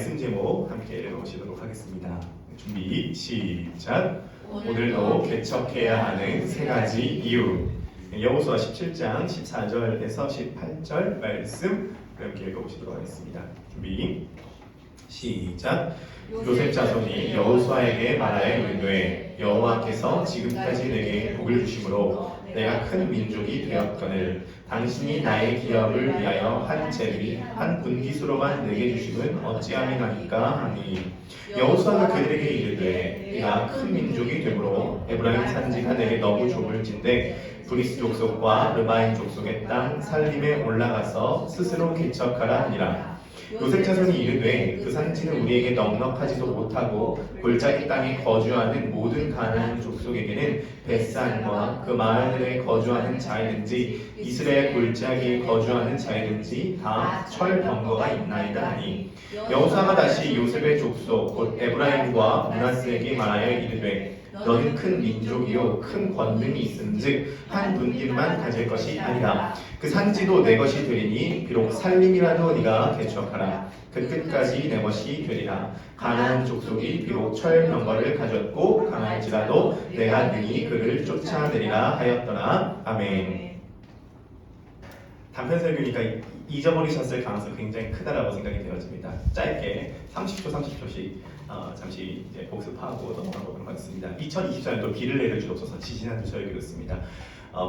말씀 제목 함께 읽어보시도록 하겠습니다. 준비 시작. 오늘도 개척해야 하는 세 가지 이유. 여호수아 17장 14절에서 18절 말씀 함께 읽어보시도록 하겠습니다. 준비 시작. 요셉 자손이 여호수아에게 말하여 이르되 여호와께서 지금까지 내게 복을 주심으로 내가 큰 민족이 되었거늘 당신이 나의 기업을 위하여 한 제비 한 분깃으로만 내게 주심은 어찌함이나이까 하니 여호수아가 그들에게 이르되 내가 큰 민족이 되므로 에브라임 산지가 내게 너무 좁을진데 브리스 족속과 르바임 족속의 땅 살림에 올라가서 스스로 개척하라 하니라. 요셉 자손이 이르되 그 산지는 우리에게 넉넉하지도 못하고 골짜기 땅에 거주하는 모든 가나안 족속에게는 벳산과 그 마을들에 거주하는 자이든지 이스라엘 골짜기에 거주하는 자이든지 다 철병거가 있나이다 하니 여호수아가 다시 요셉의 족속 곧 에브라임과 므낫세에게 말하여 이르되 너는 큰 민족이요 큰 권능이 있음즉 한 분깃만 가질 것이 아니라 그 산지도 내 것이 되리니 비록 살림이라도 네가 개척하라 그 끝까지 내 것이 되리라. 가나안 족속이 비록 철병거를 가졌고 강할지라도 내가 능히 그를 쫓아내리라 하였더라. 아멘. 단편 설교니까 잊어버리셨을 가능성이 굉장히 크다라고 생각이 되어집니다. 짧게 30초씩 잠시 이제 복습하고 넘어가보도록 하겠습니다. 2024년도 비를 내려주옵소서. 지지난주 설교였습니다.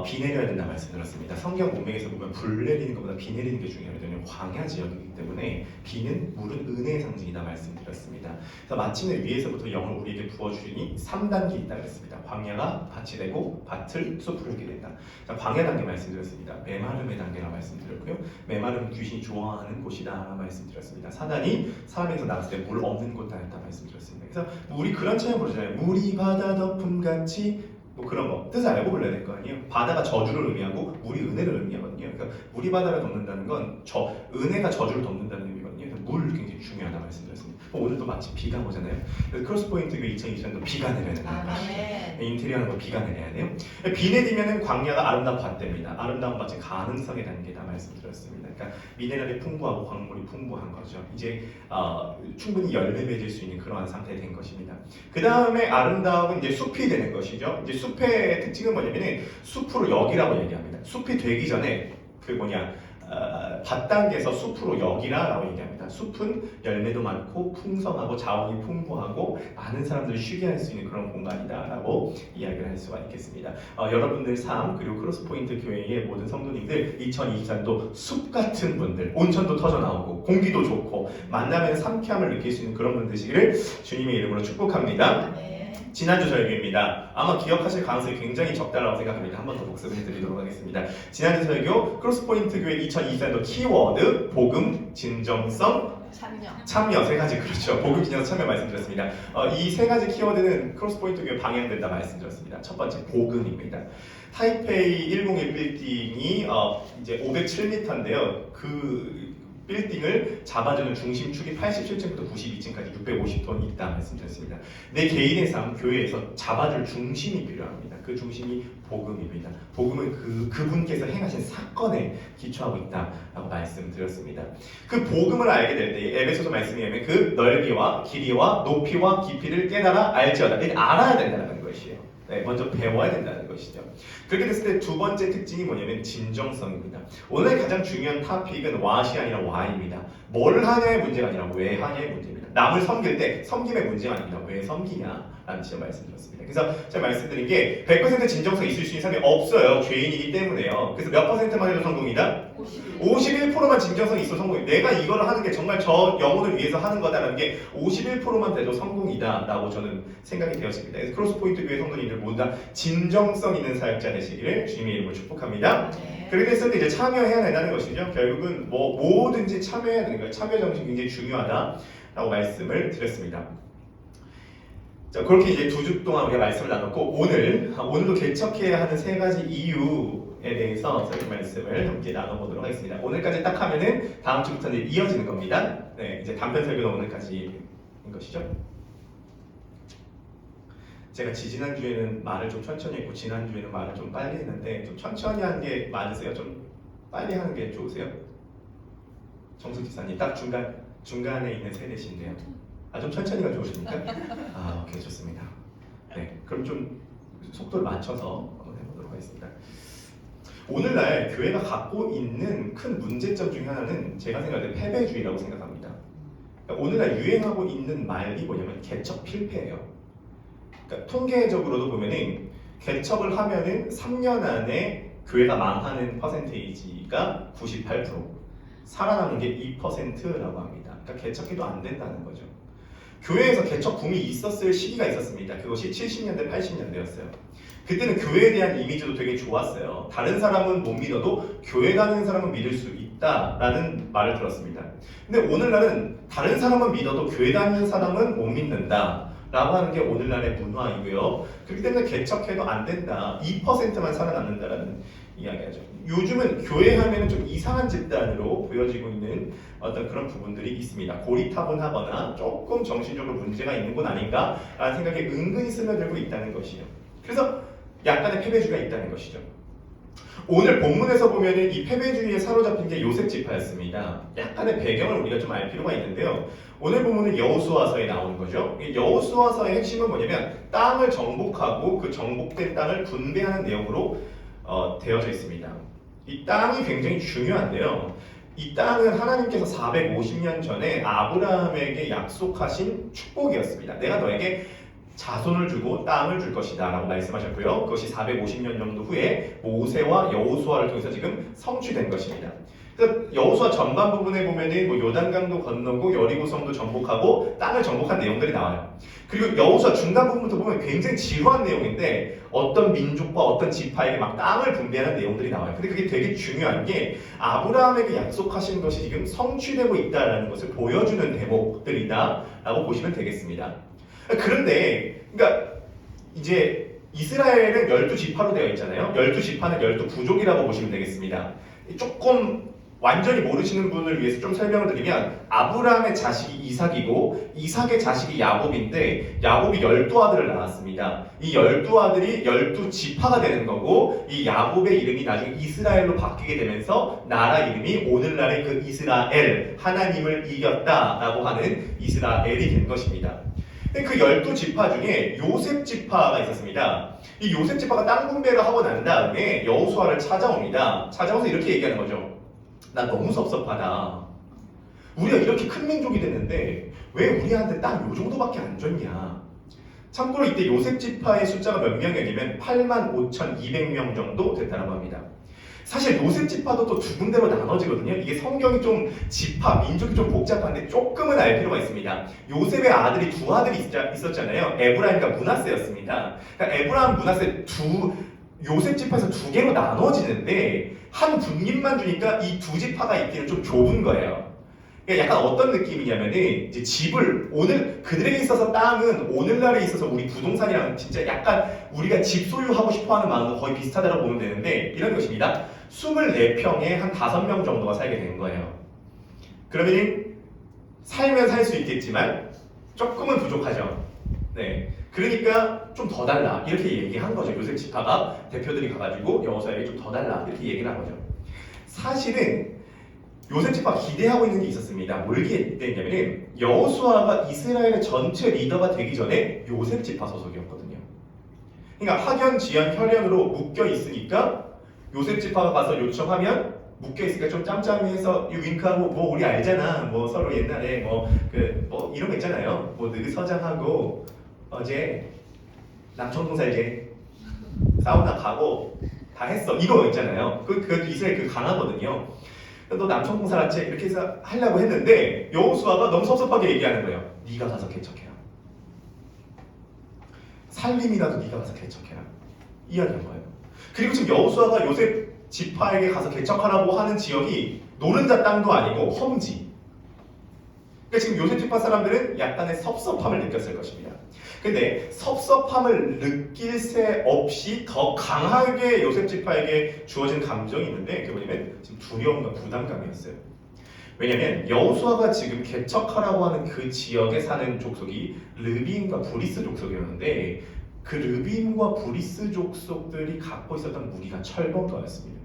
비 내려야 된다 말씀 들었습니다. 성경 문맥에서 보면 불 내리는 것보다 비 내리는 게 중요하거든요. 광야 지역이기 때문에 비는 물은 은혜의 상징이다 말씀드렸습니다. 그래서 마침내 위에서부터 영을 우리에게 부어주시니 3단계 있다고 했습니다. 광야가 밭이 되고 밭을 숲으로 하게 된다. 자, 광야 단계 말씀드렸습니다. 메마름의 단계라 말씀드렸고요. 메마름은 귀신이 좋아하는 곳이다 말씀드렸습니다. 사단이 사람에서 나왔을 때 물 없는 곳 다녔다 말씀드렸습니다. 그래서 우리 그런 체험 부르잖아요. 물이 바다 덮음같이 뭐 그런 거 뜻을 알고 불러야 될 거 아니에요. 바다가 저주를 의미하고 물이 은혜를 의미하거든요. 그러니까 물이 바다를 덮는다는 건 은혜가 저주를 덮는다는 의미거든요. 그래서 물 굉장히 중요하다 말씀드렸습니다. 오늘도 마치 비가 오잖아요. 그래서 크로스포인트 교회 2020년도 비가 내려야 된다는 것이죠. 인테리어 하는 거 비가 내려야 돼요. 비 내리면은 광야가 아름다운 밭됩니다. 아름다운 밭의 가능성의 단계다 말씀드렸습니다. 그러니까 미네랄이 풍부하고 광물이 풍부한 거죠. 이제 충분히 열매 맺을 수 있는 그러한 상태가 된 것입니다. 그 다음에 아름다움은 이제 숲이 되는 것이죠. 이제 숲의 특징은 뭐냐면은 숲으로 여기라고 얘기합니다. 숲이 되기 전에 밭 단계에서 숲으로 여기라라고 얘기합니다. 숲은 열매도 많고 풍성하고 자원이 풍부하고 많은 사람들이 쉬게 할 수 있는 그런 공간이다라고 이야기를 할 수가 있겠습니다. 여러분들 삶 그리고 크로스포인트 교회의 모든 성도님들 2024년도 숲 같은 분들, 온천도 터져 나오고 공기도 좋고 만나면 상쾌함을 느낄 수 있는 그런 분 되시기를 주님의 이름으로 축복합니다. 지난주 설교입니다. 아마 기억하실 가능성이 굉장히 적다라고 생각합니다. 한 번 더 복습을 해드리도록 하겠습니다. 지난주 설교 크로스포인트 교회 2024년도 키워드 복음, 진정성, 참여 세 가지 그렇죠. 복음, 진정성, 참여 말씀드렸습니다. 이 세 가지 키워드는 크로스포인트 교회 방향된다 말씀드렸습니다. 첫 번째 복음입니다. 타이페이 101 빌딩이 이제 507m인데요. 그 빌딩을 잡아주는 중심축이 87층부터 92층까지 650톤 있다 말씀드렸습니다. 내 개인의 삶, 교회에서 잡아줄 중심이 필요합니다. 그 중심이 복음입니다. 복음은 그분께서 행하신 사건에 기초하고 있다라고 말씀드렸습니다. 그 복음을 알게 될 때 에베소서 말씀에 의하면 그 넓이와 길이와 높이와 깊이를 깨달아 알지어다. 알아야 된다는 것이에요. 네, 먼저 배워야 된다는 것이죠. 그렇게 됐을 때 두 번째 특징이 뭐냐면 진정성입니다. 오늘 가장 중요한 토픽은 what이 아니라 why입니다. 뭘 하냐의 문제가 아니라 왜 하냐의 문제입니다. 남을 섬길 때 섬김의 문제가 아닙니다. 왜 섬기냐라는 지점 말씀드렸습니다. 그래서 제가 말씀드린 게 100% 진정성이 있을 수 있는 사람이 없어요. 죄인이기 때문에요. 그래서 몇 %만 해도 성공이다? 51%만 진정성이 있어 성공이다. 내가 이거를 하는 게 정말 저 영혼을 위해서 하는 거다라는 게 51%만 돼도 성공이다 라고 저는 생각이 되었습니다. 그래서 크로스포인트 교회 성도님들 모두 다 진정성 있는 사역자 되시기를 주님의 이름으로 축복합니다. 그렇게 됐을 때 이제 참여해야 된다는 것이죠. 결국은 뭐든지 참여해야 되는 거예요. 참여 정신이 굉장히 중요하다라고 말씀을 드렸습니다. 자, 그렇게 이제 2주 동안 우리가 말씀을 나눴고 오늘도 개척해야 하는 세 가지 이유에 대해서 설교 말씀을 함께 나눠보도록 하겠습니다. 오늘까지 딱 하면은 다음 주부터는 이어지는 겁니다. 네, 이제 단편 설교는 오늘까지인 것이죠. 제가 지난주에는 말을 좀 천천히 했고 지난주에는 말을 좀 빨리 했는데 좀 천천히 하는 게 맞으세요? 좀 빨리 하는 게 좋으세요? 정숙 지사님 딱 중간 중간에 있는 세대신데요. 좀 천천히가 좋으십니까? 오케이, 좋습니다. 네, 그럼 좀 속도를 맞춰서 한번 해보도록 하겠습니다. 오늘날 교회가 갖고 있는 큰 문제점 중에 하나는 제가 생각할 때 패배주의라고 생각합니다. 그러니까 오늘날 유행하고 있는 말이 뭐냐면 개척 필패예요. 그러니까 통계적으로도 보면은 개척을 하면은 3년 안에 교회가 망하는 퍼센테이지가 98%, 살아남는 게 2%라고 합니다. 그러니까 개척해도 안 된다는 거죠. 교회에서 개척 붐이 있었을 시기가 있었습니다. 그것이 70년대, 80년대였어요. 그때는 교회에 대한 이미지도 되게 좋았어요. 다른 사람은 못 믿어도 교회 다니는 사람은 믿을 수 있다라는 말을 들었습니다. 근데 오늘날은 다른 사람은 믿어도 교회 다니는 사람은 못 믿는다 라고 하는 게 오늘날의 문화이고요. 그렇기 때문에 개척해도 안 된다, 2%만 살아남는다라는 이야기하죠. 요즘은 교회 하면은 좀 이상한 집단으로 보여지고 있는 어떤 그런 부분들이 있습니다. 고리타분하거나 조금 정신적으로 문제가 있는 건 아닌가 라는 생각이 은근히 스며들고 있다는 것이요. 그래서 약간의 패배주의가 있다는 것이죠. 오늘 본문에서 보면은 이 패배주의에 사로잡힌 게 요셉 지파였습니다. 약간의 배경을 우리가 좀 알 필요가 있는데요. 오늘 본문은 여호수아서에 나오는 거죠. 여호수아서의 핵심은 뭐냐면 땅을 정복하고 그 정복된 땅을 분배하는 내용으로 되어져 있습니다. 이 땅이 굉장히 중요한데요. 이 땅은 하나님께서 450년 전에 아브라함에게 약속하신 축복이었습니다. 내가 너에게 자손을 주고 땅을 줄 것이다 라고 말씀하셨고요. 그것이 450년 정도 후에 모세와 여호수아를 통해서 지금 성취된 것입니다. 그래서 여호수아 전반 부분에 보면은 요단강도 건너고 여리고성도 정복하고 땅을 정복한 내용들이 나와요. 그리고 여호수아 중간 부분부터 보면 굉장히 지루한 내용인데 어떤 민족과 어떤 지파에게 막 땅을 분배하는 내용들이 나와요. 근데 그게 되게 중요한 게 아브라함에게 약속하신 것이 지금 성취되고 있다는 것을 보여주는 대목들이다라고 보시면 되겠습니다. 그런데 그러니까 이제 이스라엘은 12지파로 되어 있잖아요. 12지파는 12부족이라고 보시면 되겠습니다. 조금 완전히 모르시는 분을 위해서 좀 설명을 드리면 아브라함의 자식이 이삭이고 이삭의 자식이 야곱인데 야곱이 12아들을 낳았습니다. 이 12아들이 12지파가 되는 거고 이 야곱의 이름이 나중에 이스라엘로 바뀌게 되면서 나라 이름이 오늘날의 그 이스라엘, 하나님을 이겼다라고 하는 이스라엘이 된 것입니다. 그 12지파 중에 요셉 지파가 있었습니다. 이 요셉 지파가 땅 분배를 하고 난 다음에 여호수아를 찾아옵니다. 찾아와서 이렇게 얘기하는 거죠. 나 너무 섭섭하다. 우리가 이렇게 큰 민족이 됐는데 왜 우리한테 땅 요 정도밖에 안 줬냐. 참고로 이때 요셉 지파의 숫자가 몇 명이냐면 85,200명 정도 됐다고 합니다. 사실 요셉 지파도 또 두 군데로 나눠지거든요. 이게 성경이 좀 지파, 민족이 좀 복잡한데 조금은 알 필요가 있습니다. 요셉의 아들이 두 아들이 있었잖아요. 에브라임과 므낫세였습니다. 그러니까 에브라임, 므낫세 요셉 지파에서 두 개로 나눠지는데 한 분립만 주니까 이 두 지파가 있기는 좀 좁은 거예요. 그러니까 약간 어떤 느낌이냐면은 이제 집을 오늘 그들에게 있어서 땅은 오늘날에 있어서 우리 부동산이랑 진짜 약간 우리가 집 소유하고 싶어하는 마음과 거의 비슷하다고 보면 되는데 이런 것입니다. 24평에 한 5명 정도가 살게 된 거예요. 그러면 살면 살 수 있겠지만 조금은 부족하죠. 네, 그러니까 좀 더 달라 이렇게 얘기한 거죠. 요셉 지파가 대표들이 가가지고 여호수아에게 좀 더 달라 이렇게 얘기를 한 거죠. 사실은 요셉 지파가 기대하고 있는 게 있었습니다. 뭘 기대했냐면 여호수아가 이스라엘의 전체 리더가 되기 전에 요셉 지파 소속이었거든요. 그러니까 학연, 지연, 혈연으로 묶여 있으니까 요셉 지파가 가서 요청하면 묶여 있으니까 좀 짬짬이해서 윙크하고 뭐 우리 알잖아. 뭐 서로 옛날에 뭐 이런 거 있잖아요. 뭐 느 서장하고 어제 남청동 살제 사우나 가고 다 했어. 이거 있잖아요. 그것도 이스라엘 그 강하거든요. 너 남청동 살았지? 이렇게 해서 하려고 했는데 여호수아가 너무 섭섭하게 얘기하는 거예요. 네가 가서 개척해라. 살림이라도 네가 가서 개척해라. 이야기한 거예요. 그리고 지금 여호수아가 요셉 지파에게 가서 개척하라고 하는 지역이 노른자 땅도 아니고 험지. 그러니까 지금 요셉 지파 사람들은 약간의 섭섭함을 느꼈을 것입니다. 근데 섭섭함을 느낄 새 없이 더 강하게 요셉 지파에게 주어진 감정이 있는데 그게 뭐냐면 지금 두려움과 부담감이었어요. 왜냐하면 여호수아가 지금 개척하라고 하는 그 지역에 사는 족속이 르비임과 브리스 족속이었는데 그 르비임과 브리스 족속들이 갖고 있었던 무기가 철번거였습니다.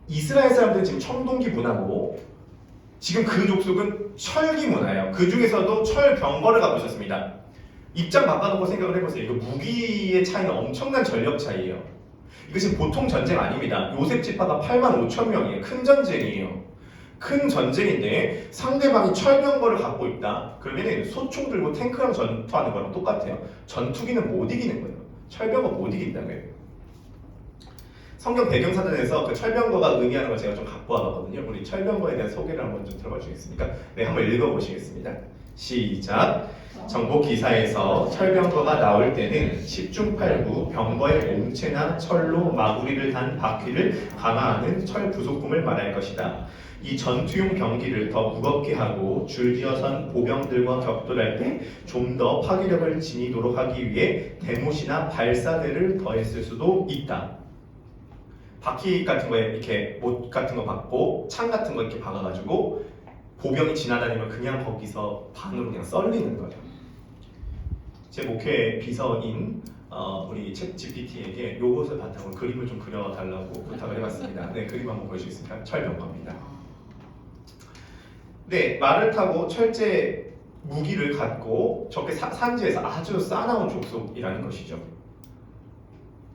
이스라엘 사람들은 지금 청동기 문화고 지금 그 족속은 철기 문화예요. 그 중에서도 철병거를 갖고 있었습니다. 입장 바꿔놓고 생각을 해보세요. 이거 무기의 차이는 엄청난 전력 차이예요. 이거 지금 보통 전쟁 아닙니다. 요셉 지파가 8만 5천 명이에요. 큰 전쟁이에요. 큰 전쟁인데 상대방이 철병거를 갖고 있다. 그러면 소총 들고 탱크랑 전투하는 거랑 똑같아요. 전투기는 못 이기는 거예요. 철병거 못 이긴다고요. 성경 배경사전에서 그 철병거가 의미하는 걸 제가 좀 갖고 와봤거든요. 우리 철병거에 대한 소개를 한번 좀 들어봐 주겠습니까? 네, 한번 읽어보시겠습니다. 시작! 정보 기사에서 철병거가 나올 때는 10중 8구 병거의 몸체나 철로 마구리를 단 바퀴를 강화하는 철 부속품을 말할 것이다. 이 전투용 병기를 더 무겁게 하고 줄지어선 보병들과 격돌할 때 좀 더 파괴력을 지니도록 하기 위해 대못이나 발사대를 더했을 수도 있다. 바퀴 같은 거에 이렇게 못 같은 거 박고 창 같은 거 이렇게 박아가지고 보병이 지나다니면 그냥 거기서 반으로 그냥 썰리는 거죠. 제 목회 비서인 우리 챗 GPT에게 요것을 바탕으로 그림을 좀 그려달라고 부탁을 해봤습니다. 네, 그림 한번 보여주겠습니다. 철병거입니다. 네, 말을 타고 철제 무기를 갖고 저렇게 산지에서 아주 싸나운 족속이라는 것이죠.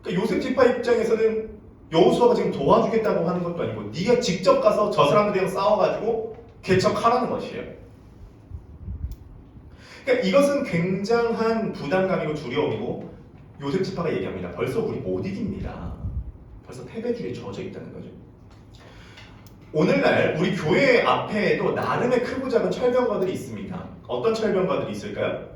그러니까 요셉 지파 입장에서는 여호수아가 지금 도와주겠다고 하는 것도 아니고 네가 직접 가서 저 사람들이랑 싸워가지고 개척하라는 것이에요. 그러니까 이것은 굉장한 부담감이고 두려움이고 요셉 지파가 얘기합니다. 벌써 우리 못 이깁니다. 벌써 패배주의에 젖어 있다는 거죠. 오늘날 우리 교회 앞에도 나름의 크고 작은 철병거들이 있습니다. 어떤 철병거들이 있을까요?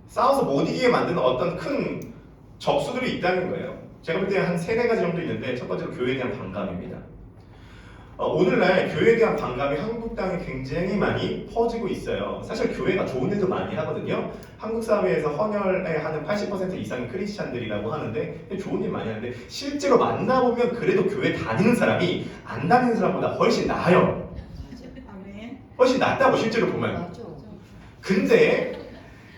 싸워서 못 이기게 만드는 어떤 큰 적수들이 있다는 거예요. 제가 볼 때 한 3-4가지 정도 있는데 첫 번째로 교회에 대한 반감입니다. 오늘날 교회에 대한 반감이 한국 땅에 굉장히 많이 퍼지고 있어요. 사실 교회가 좋은 일도 많이 하거든요. 한국 사회에서 헌혈에 하는 80% 이상이 크리스찬들이라고 하는데 좋은 일 많이 하는데 실제로 만나보면 그래도 교회 다니는 사람이 안 다니는 사람보다 훨씬 나아요. 훨씬 낫다고 실제로 보면. 근데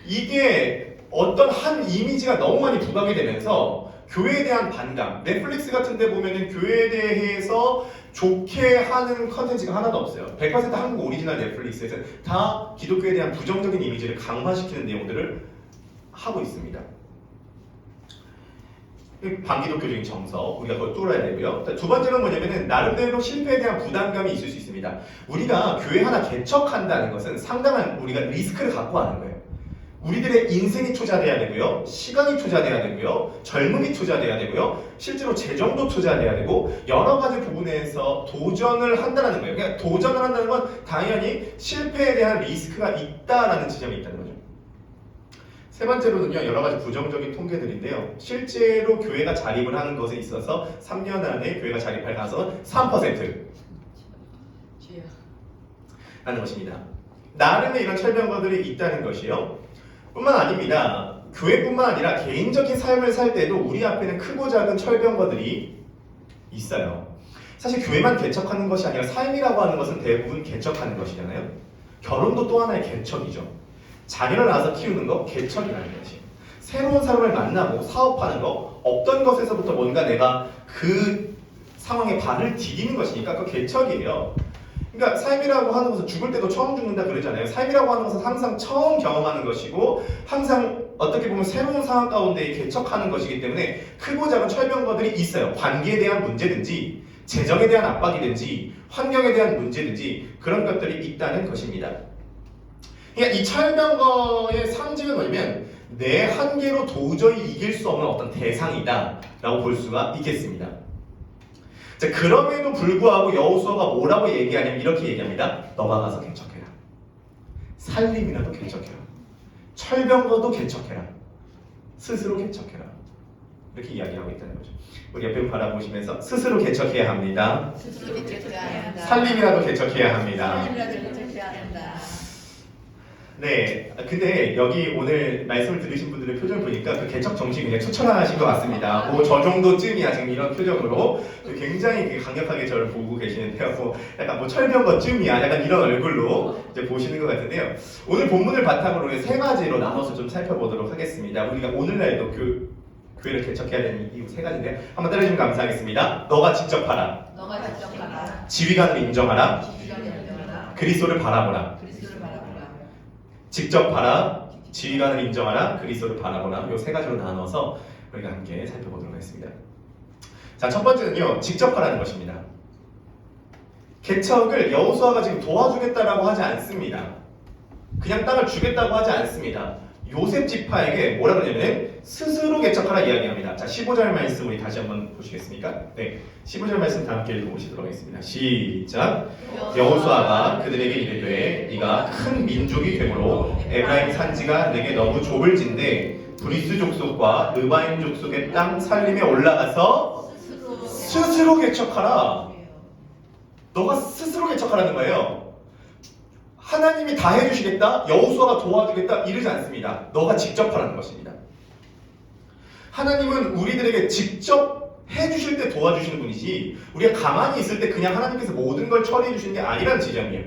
이게 어떤 한 이미지가 너무 많이 부각이 되면서 교회에 대한 반감, 넷플릭스 같은 데 보면은 교회에 대해서 좋게 하는 컨텐츠가 하나도 없어요. 100% 한국 오리지널 넷플릭스에서 다 기독교에 대한 부정적인 이미지를 강화시키는 내용들을 하고 있습니다. 반기독교적인 정서, 우리가 그걸 뚫어야 되고요. 두 번째는 뭐냐면은 나름대로 실패에 대한 부담감이 있을 수 있습니다. 우리가 교회 하나 개척한다는 것은 상당한 우리가 리스크를 갖고 하는 거예요. 우리들의 인생이 투자돼야 되고요, 시간이 투자돼야 되고요, 젊음이 투자돼야 되고요, 실제로 재정도 투자돼야 되고 여러 가지 부분에서 도전을 한다는 거예요. 그러니까 도전을 한다는 건 당연히 실패에 대한 리스크가 있다라는 지점이 있다는 거죠. 세 번째로는요, 여러 가지 부정적인 통계들인데요. 실제로 교회가 자립을 하는 것에 있어서 3년 안에 교회가 자립할 가능성은 3% 라는 것입니다. 나름의 이런 철병거들이 있다는 것이요. 뿐만 아닙니다. 교회뿐만 아니라 개인적인 삶을 살 때도 우리 앞에는 크고 작은 철병거들이 있어요. 사실 교회만 개척하는 것이 아니라 삶이라고 하는 것은 대부분 개척하는 것이잖아요. 결혼도 또 하나의 개척이죠. 자녀를 낳아서 키우는 거 개척이라는 것이에요. 새로운 사람을 만나고 사업하는 거, 없던 것에서부터 뭔가 내가 그 상황에 발을 디디는 것이니까 그 개척이에요. 그러니까 삶이라고 하는 것은 죽을 때도 처음 죽는다 그러잖아요. 삶이라고 하는 것은 항상 처음 경험하는 것이고 항상 어떻게 보면 새로운 상황 가운데 개척하는 것이기 때문에 크고 작은 철병거들이 있어요. 관계에 대한 문제든지 재정에 대한 압박이든지 환경에 대한 문제든지 그런 것들이 있다는 것입니다. 그러니까 이 철병거의 상징은 뭐냐면 내 한계로 도저히 이길 수 없는 어떤 대상이다 라고 볼 수가 있겠습니다. 자, 그럼에도 불구하고 여호수아가 뭐라고 얘기하냐면 이렇게 얘기합니다. 너가 가서 개척해라. 살림이라도 개척해라. 철병거도 개척해라. 스스로 개척해라. 이렇게 이야기하고 있다는 거죠. 우리 옆에 바라보시면서 스스로 개척해야 합니다. 스스로 개척해야 한다. 살림이라도 개척해야 합니다. 살림이라도 개척해야 한다. 네, 근데 여기 오늘 말씀을 들으신 분들의 표정을 보니까 그 개척 정신 굉장히 추천하신 것 같습니다. 뭐 저 정도쯤이야 지금 이런 표정으로 굉장히 강력하게 저를 보고 계시는데요. 뭐 약간 뭐 철병거쯤이야 약간 이런 얼굴로 이제 보시는 것 같은데요. 오늘 본문을 바탕으로 우리 3가지로 나눠서 좀 살펴보도록 하겠습니다. 우리가 오늘날도 교회를 개척해야 되는 이유 3가지인데요. 한번 따라해주면 감사하겠습니다. 너가 직접 하라. 너가 직접 하라. 지휘관을 인정하라. 지휘관을 인정하라. 그리스도를 바라보라. 그리스도를 바라보라. 직접 봐라, 지휘관을 인정하라, 그리스도를 바라보라. 이 세 가지로 나눠서 우리가 함께 살펴보도록 하겠습니다. 자, 첫 번째는요, 직접 하라는 것입니다. 개척을 여호수아가 지금 도와주겠다라고 하지 않습니다. 그냥 땅을 주겠다고 하지 않습니다. 요셉 지파에게 뭐라 그러냐면 스스로 개척하라 이야기합니다. 자, 15절 말씀 우리 다시 한번 보시겠습니까? 네, 15절 말씀 다 함께 읽어보시도록 하겠습니다. 시작. 여호수아가 그들에게 이르되 네가 큰 민족이 되므로 에브라임 산지가 내게 너무 좁을진데 브리스 족속과 르바임 족속의 땅 살림에 올라가서 스스로 개척하라. 너가 스스로 개척하라는 거예요. 하나님이 다 해주시겠다, 여호수아가 도와주겠다 이러지 않습니다. 너가 직접 하라는 것입니다. 하나님은 우리들에게 직접 해주실 때 도와주시는 분이지 우리가 가만히 있을 때 그냥 하나님께서 모든 걸 처리해 주시는 게 아니라는 지점이에요.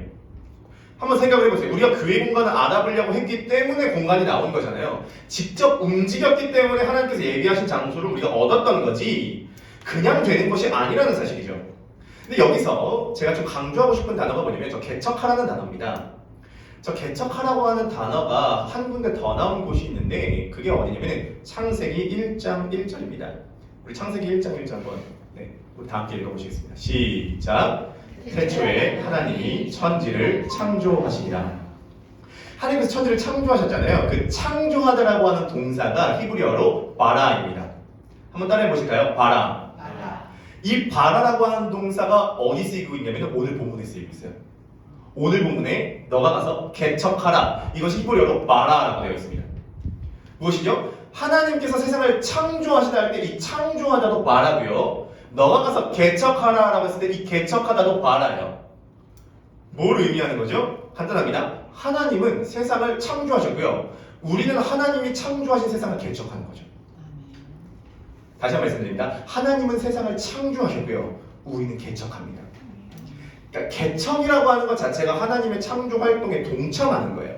한번 생각을 해보세요. 우리가 교회 공간을 알아보려고 했기 때문에 공간이 나온 거잖아요. 직접 움직였기 때문에 하나님께서 예비하신 장소를 우리가 얻었던 거지 그냥 되는 것이 아니라는 사실이죠. 근데 여기서 제가 좀 강조하고 싶은 단어가 뭐냐면 저 개척하라는 단어입니다. 저 개척하라고 하는 단어가 한 군데 더 나온 곳이 있는데 그게 어디냐면 창세기 1장 1절입니다. 우리 창세기 1장 1절 한번 우리 다 함께 읽어보시겠습니다. 시작. 태초에 하나님이 천지를 창조하시니라. 하나님께서 천지를 창조하셨잖아요. 그 창조하다라고 하는 동사가 히브리어로 바라입니다. 한번 따라해 보실까요? 바라. 이 바라라고 하는 동사가 어디 쓰이고 있냐면 오늘 본문에 쓰이고 있어요. 오늘 본문에 너가 가서 개척하라. 이것이 히브리어로 바라라고 되어 있습니다. 무엇이죠? 하나님께서 세상을 창조하시다 할 때 이 창조하다도 바라고요. 너가 가서 개척하라라고 했을 때 이 개척하다도 바라요. 뭘 의미하는 거죠? 간단합니다. 하나님은 세상을 창조하셨고요. 우리는 하나님이 창조하신 세상을 개척하는 거죠. 다시 한번 말씀드립니다. 하나님은 세상을 창조하셨고요. 우리는 개척합니다. 그러니까 개척이라고 하는 것 자체가 하나님의 창조 활동에 동참하는 거예요.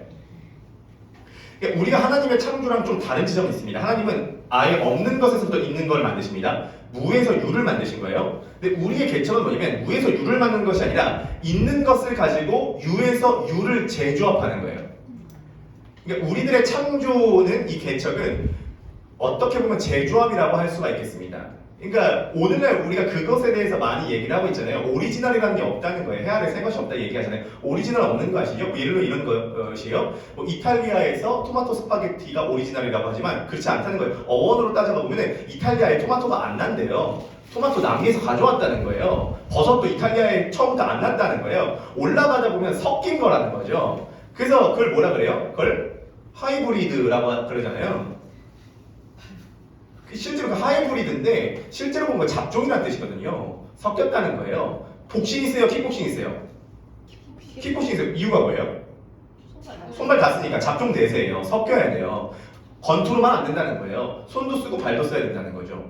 그러니까 우리가 하나님의 창조랑 좀 다른 지점이 있습니다. 하나님은 아예 없는 것에서부터 있는 걸 만드십니다. 무에서 유를 만드신 거예요. 근데 우리의 개척은 뭐냐면 무에서 유를 만든 것이 아니라 있는 것을 가지고 유에서 유를 재조합하는 거예요. 그러니까 우리들의 창조는 이 개척은 어떻게 보면 재조합이라고 할 수가 있겠습니다. 그러니까 오늘날 우리가 그것에 대해서 많이 얘기를 하고 있잖아요. 오리지널이라는 게 없다는 거예요. 해아래 새 것이 없다 얘기하잖아요. 오리지널 없는 거 아시죠? 예를 들어 이런 것이에요. 이탈리아에서 토마토 스파게티가 오리지널이라고 하지만 그렇지 않다는 거예요. 어원으로 따져보면 이탈리아에 토마토가 안 난대요. 토마토 남미에서 가져왔다는 거예요. 버섯도 이탈리아에 처음부터 안 났다는 거예요. 올라가다 보면 섞인 거라는 거죠. 그래서 그걸 뭐라 그래요? 그걸 하이브리드라고 그러잖아요. 실제로 그 하이브리드인데 실제로 보면 잡종이라는 뜻이거든요. 섞였다는 거예요. 복싱 있어요? 킥복싱 있어요? 킥복싱 있어요. 이유가 뭐예요? 손발 다 쓰니까 잡종 대세예요. 섞여야 돼요. 권투로만 안 된다는 거예요. 손도 쓰고 발도 써야 된다는 거죠.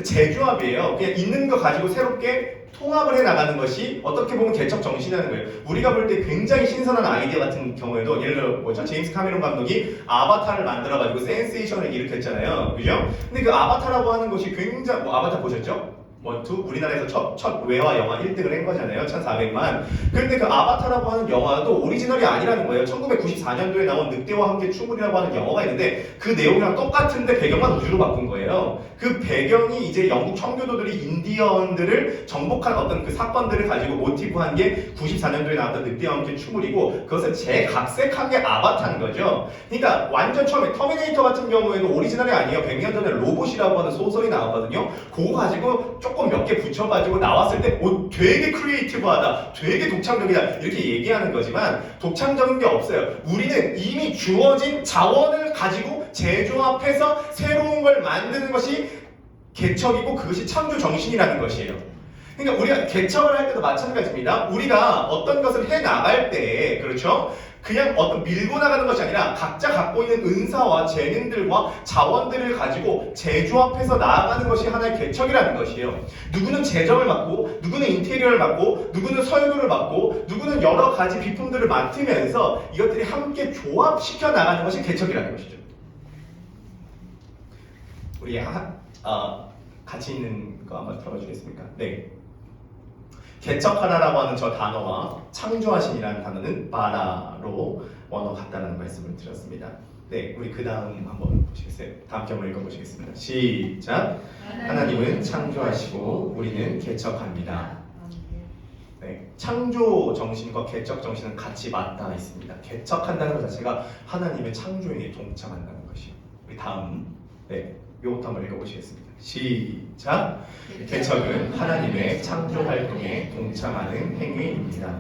재조합이에요. 그냥 있는 거 가지고 새롭게 통합을 해 나가는 것이 어떻게 보면 개척 정신이라는 거예요. 우리가 볼 때 굉장히 신선한 아이디어 같은 경우에도 예를 들어 뭐죠? 제임스 카메론 감독이 아바타를 만들어가지고 센세이션을 일으켰잖아요. 그죠? 근데 그 아바타라고 하는 것이 굉장히 아바타 보셨죠? 우리나라에서 첫 외화 영화 1등을 한 거잖아요. 1400만. 그런데 그 아바타라고 하는 영화도 오리지널이 아니라는 거예요. 1994년도에 나온 늑대와 함께 춤을이라고 하는 영화가 있는데 그 내용이랑 똑같은데 배경만 우주로 바꾼 거예요. 그 배경이 이제 영국 청교도들이 인디언들을 정복한 어떤 그 사건들을 가지고 모티브한 게 94년도에 나왔던 늑대와 함께 춤을이고 그것을 재각색한 게 아바타인 거죠. 그러니까 완전 처음에 터미네이터 같은 경우에는 오리지널이 아니에요. 100년 전에 로봇이라고 하는 소설이 나왔거든요. 그거 가지고 조금 몇 개 붙여가지고 나왔을 때 되게 크리에이티브하다, 되게 독창적이다 이렇게 얘기하는 거지만 독창적인 게 없어요. 우리는 이미 주어진 자원을 가지고 재조합해서 새로운 걸 만드는 것이 개척이고 그것이 창조 정신이라는 것이에요. 그러니까 우리가 개척을 할 때도 마찬가지입니다. 우리가 어떤 것을 해 나갈 때 그렇죠? 그냥 어떤 밀고 나가는 것이 아니라 각자 갖고 있는 은사와 재능들과 자원들을 가지고 재조합해서 나아가는 것이 하나의 개척이라는 것이에요. 누구는 재정을 맡고 누구는 인테리어를 맡고 누구는 설교를 맡고 누구는 여러 가지 비품들을 맡으면서 이것들이 함께 조합시켜 나가는 것이 개척이라는 것이죠. 우리 같이 있는 거 한번 들어봐 주겠습니까? 네. 개척하라라고 하는 저 단어와 창조하신이라는 단어는 바라로 원어 같다는 말씀을 드렸습니다. 네, 우리 그 다음 한번 보시겠어요? 다음 게 한번 읽어보시겠습니다. 시작. 하나님은 창조하시고 우리는 개척합니다. 네, 창조 정신과 개척 정신은 같이 맞닿아 있습니다. 개척한다는 것 자체가 하나님의 창조에 동참한다는 것이요. 우리 다음, 네, 이것도 한번 읽어보시겠습니다. 시작. 개척은 하나님의 창조 활동에 동참하는 행위입니다.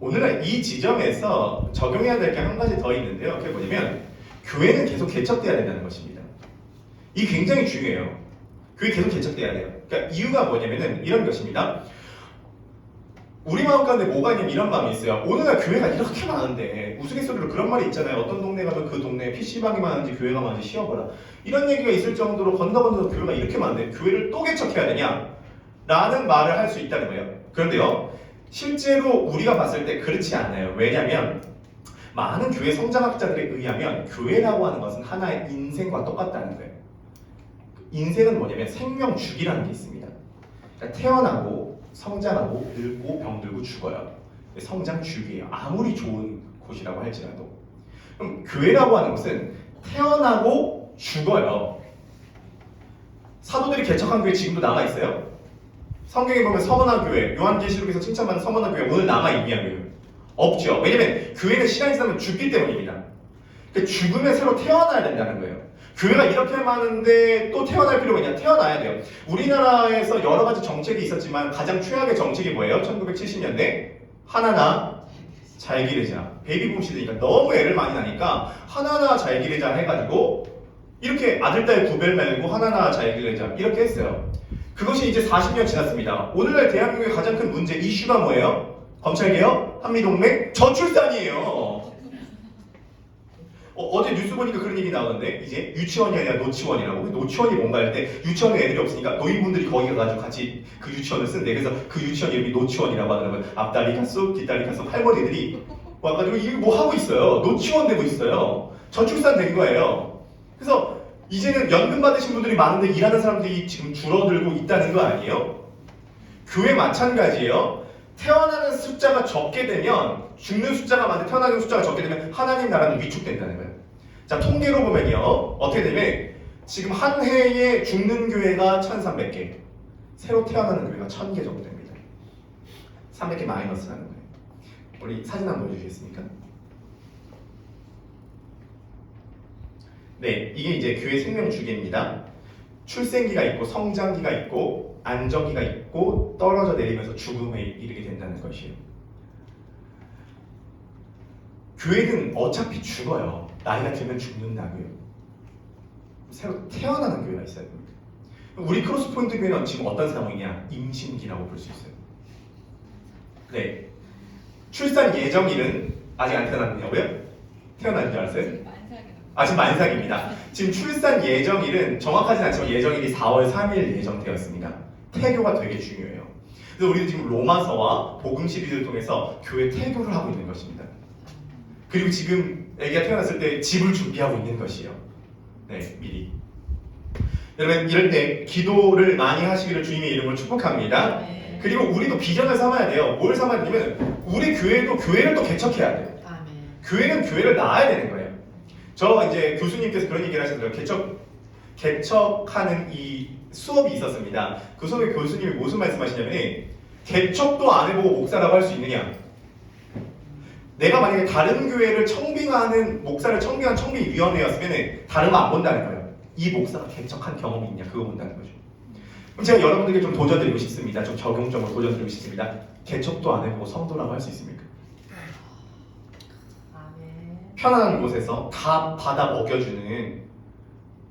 오늘은 이 지점에서 적용해야 될 게 한 가지 더 있는데요. 그게 뭐냐면 교회는 계속 개척돼야 된다는 것입니다. 이게 굉장히 중요해요. 교회 계속 개척돼야 돼요. 그러니까 이유가 뭐냐면은 이런 것입니다. 우리 마음 가운데 뭐가 있냐면 이런 마음이 있어요. 오늘날 교회가 이렇게 많은데 우스갯소리로 그런 말이 있잖아요. 어떤 동네 가도 그 동네에 PC방이 많은지 교회가 많은지 시어보라. 이런 얘기가 있을 정도로 건너건너 교회가 이렇게 많은데 교회를 또 개척해야 되냐? 라는 말을 할 수 있다는 거예요. 그런데요. 실제로 우리가 봤을 때 그렇지 않아요. 왜냐하면 많은 교회 성장학자들에 의하면 교회라고 하는 것은 하나의 인생과 똑같다는 거예요. 인생은 뭐냐면 생명주기라는 게 있습니다. 그러니까 태어나고 성장하고 늙고 병들고 죽어요. 성장 주기예요. 아무리 좋은 곳이라고 할지라도. 그럼 교회라고 하는 것은 태어나고 죽어요. 사도들이 개척한 교회 지금도 남아 있어요? 성경에 보면 서머나 교회, 요한계시록에서 칭찬받는 서머나 교회 오늘 남아 있냐고요? 없죠. 왜냐면 교회는 시간이 지나면 죽기 때문입니다. 그러니까 죽으면 새로 태어나야 된다는 거예요. 교회가 이렇게 많은데 또 태어날 필요가 있냐? 태어나야 돼요. 우리나라에서 여러 가지 정책이 있었지만 가장 최악의 정책이 뭐예요? 1970년대 하나나 잘 기르자. 베이비붐 시대니까 너무 애를 많이 나니까 하나나 잘 기르자 해가지고 이렇게 아들 딸 구별 말고 하나나 잘 기르자 이렇게 했어요. 그것이 이제 40년 지났습니다. 오늘날 대한민국의 가장 큰 문제 이슈가 뭐예요? 검찰개혁, 한미동맹, 저출산이에요. 어제 뉴스 보니까 그런 얘기 나오는데 이제 유치원이 아니라 노치원이라고. 노치원이 뭔가 할 때 유치원에 애들이 없으니까 노인분들이 거기 가가지고 같이 그 유치원을 쓴대. 그래서 그 유치원 이름이 노치원이라고 하더라고요. 앞다리 가수, 뒷다리 가수 할머니들이 와가지고 이게 뭐 하고 있어요. 노치원 되고 있어요. 저출산 된 거예요. 그래서 이제는 연금 받으신 분들이 많은데 일하는 사람들이 지금 줄어들고 있다는 거 아니에요? 교회 마찬가지예요. 태어나는 숫자가 적게 되면 죽는 숫자가 많은데 태어나는 숫자가 적게 되면 하나님 나라는 위축된다는 거예요. 자, 통계로 보면요. 어떻게 되면 지금 한 해에 죽는 교회가 1300개, 새로 태어나는 교회가 1000개 정도 됩니다. 300개 마이너스라는 거예요. 우리 사진 한번 보여주시겠습니까? 네, 이게 이제 교회 생명 주기입니다. 출생기가 있고 성장기가 있고 안정기가 있고 떨어져 내리면서 죽음에 이르게 된다는 것이에요. 교회는 어차피 죽어요. 나이가 들면 죽는다고요. 새로 태어나는 교회가 있어야 됩니다. 우리 크로스포인트 교회는 지금 어떤 상황이냐? 임신기라고 볼 수 있어요. 네, 출산 예정일은 아직 안 태어났냐고요? 태어난 줄 알았어요? 지금 만삭입니다. 지금 출산 예정일은 정확하진 않지만 예정일이 4월 3일 예정되었습니다. 태교가 되게 중요해요. 그래서 우리는 지금 로마서와 복음 시리즈를 통해서 교회 태교를 하고 있는 것입니다. 그리고 지금 애기가 태어났을 때 집을 준비하고 있는 것이에요. 네, 미리. 여러분 이럴 때 기도를 많이 하시기를 주님의 이름으로 축복합니다. 네. 그리고 우리도 비전을 삼아야 돼요. 뭘 삼아야 되냐면 우리 교회도 교회를 또 개척해야 돼요. 아멘. 교회는 교회를 낳아야 되는 거예요. 저 이제 교수님께서 그런 얘기를 하시더라고요. 개척하는 이 수업이 있었습니다. 그 수업에 교수님이 무슨 말씀하시냐면 개척도 안 해보고 목사라고 할 수 있느냐? 내가 만약에 다른 교회를 청빙하는 목사를 청빙한 청빙위원회였으면 다른 거 안 본다는 거예요. 이 목사가 개척한 경험이 있냐? 그거 본다는 거죠. 그럼 제가 여러분들에게 좀 도전드리고 싶습니다. 좀 적용적으로 도전드리고 싶습니다. 개척도 안 해보고 성도라고 할 수 있습니까? 편안한 곳에서 다 받아 먹여주는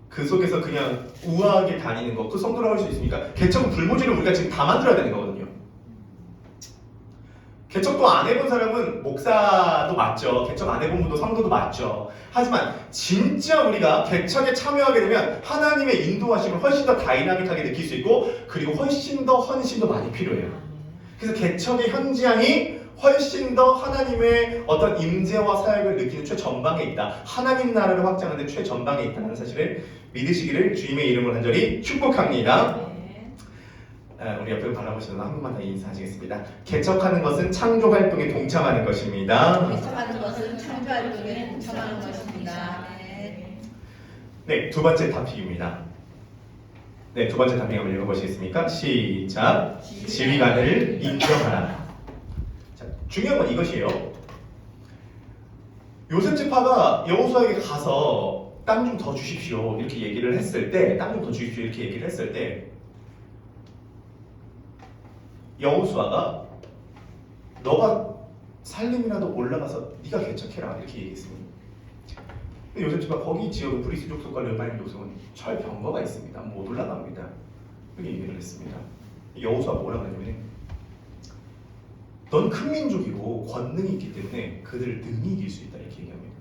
그 속에서 그냥 우아하게 다니는 거, 그 성도라고 할 수 있습니까? 개척은 불모지를 우리가 지금 다 만들어야 되는 거거든요. 개척도 안 해본 사람은 목사도 맞죠. 개척 안 해본 분도 성도도 맞죠. 하지만 진짜 우리가 개척에 참여하게 되면 하나님의 인도하심을 훨씬 더 다이나믹하게 느낄 수 있고 그리고 훨씬 더 헌신도 많이 필요해요. 그래서 개척의 현장이 훨씬 더 하나님의 어떤 임재와 사역을 느끼는 최전방에 있다. 하나님 나라를 확장하는 최전방에 있다는 사실을 믿으시기를 주님의 이름으로 간절히 축복합니다. 우리 옆에 바라보시는 한 분만 더 인사하시겠습니다. 개척하는 것은 창조 활동에 동참하는 것입니다. 개척하는 것은 창조 활동에 동참하는 것입니다. 네, 두 번째 토픽입니다. 네, 두 번째 토픽 한번 읽어보시겠습니까? 시작. 지휘관을 인정하라. 자, 중요한 건 이것이에요. 요셉 지파가 여호수아에게 가서 땅 좀 더 주십시오 이렇게 얘기를 했을 때, 땅 좀 더 주십시오 이렇게 얘기를 했을 때, 여호수아가 너가 살림이라도 올라가서 네가 개척해라 이렇게 얘기했습니다. 근데 요셉 지파 거기 지역은 브리스 족속과 르바임 족속은 철병거가 있습니다. 못 올라갑니다. 이렇게 얘기를 했습니다. 여호수아 뭐라고 하냐면, 넌 큰 민족이고 권능이 있기 때문에 그들을 능히 이길 수 있다 이렇게 얘기합니다.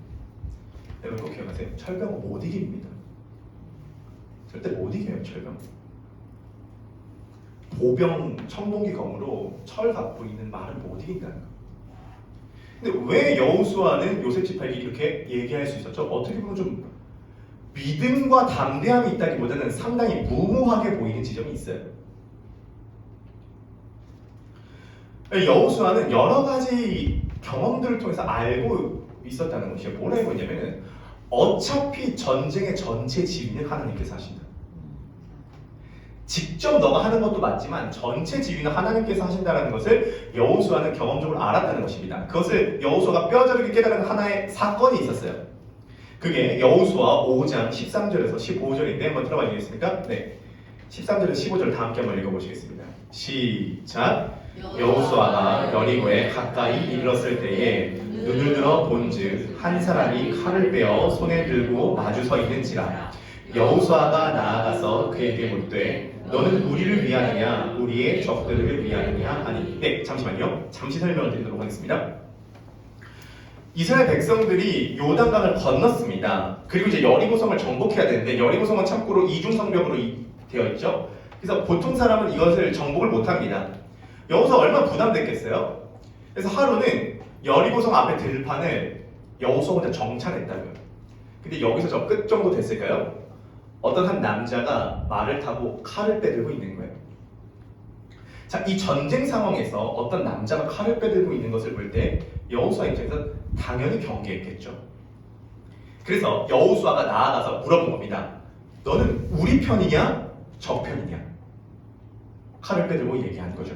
여러분 꼭 기억하세요. 철병거 못 이깁니다. 절대 못 이겨요. 철병. 보병 청동기 검으로 철 갖고 있는 말을 못 이긴다는 거. 근데 왜 여호수아는 요셉 지파에게 이렇게 얘기할 수 있었죠? 어떻게 보면 좀 믿음과 담대함이 있다기보다는 상당히 무모하게 보이는 지점이 있어요. 여호수아는 여러 가지 경험들을 통해서 알고 있었다는 것이에요. 뭐라 했냐면은 어차피 전쟁의 전체 지휘는 하나님께서 하신다. 직접 너가 하는 것도 맞지만 전체 지휘는 하나님께서 하신다는 것을 여호수아는 경험적으로 알았다는 것입니다. 그것을 여호수아가 뼈저리게 깨달은 하나의 사건이 있었어요. 그게 여호수아 5장 13절에서 15절인데 한번 들어봐 주시겠습니까? 네, 13절에서 15절 다 함께 한번 읽어보시겠습니다. 시작. 여호수아가 여리고에 가까이 이르렀을 때에 눈을 들어 본즉 한 사람이 칼을 빼어 손에 들고 마주 서 있는지라. 여호수아가 나아가서 그에게 묻되 너는 우리를 위하느냐 우리의 적들을 위하느냐 하니. 네, 잠시만요. 잠시 설명을 드리도록 하겠습니다. 이스라엘 백성들이 요단강을 건넜습니다. 그리고 이제 여리고성을 정복해야 되는데 여리고성은 참고로 이중성벽으로 되어 있죠. 그래서 보통 사람은 이것을 정복을 못합니다. 여호수아 얼마나 부담됐겠어요? 그래서 하루는 여리고성 앞에 들판을 여호수아 혼자 정찰했다고요. 근데 여기서 저 끝 정도 됐을까요? 어떤 한 남자가 말을 타고 칼을 빼들고 있는 거예요. 자, 이 전쟁 상황에서 어떤 남자가 칼을 빼들고 있는 것을 볼 때 여호수아 입장에서 당연히 경계했겠죠. 그래서 여호수아가 나아가서 물어본 겁니다. 너는 우리 편이냐 적 편이냐? 칼을 빼들고 얘기한 거죠.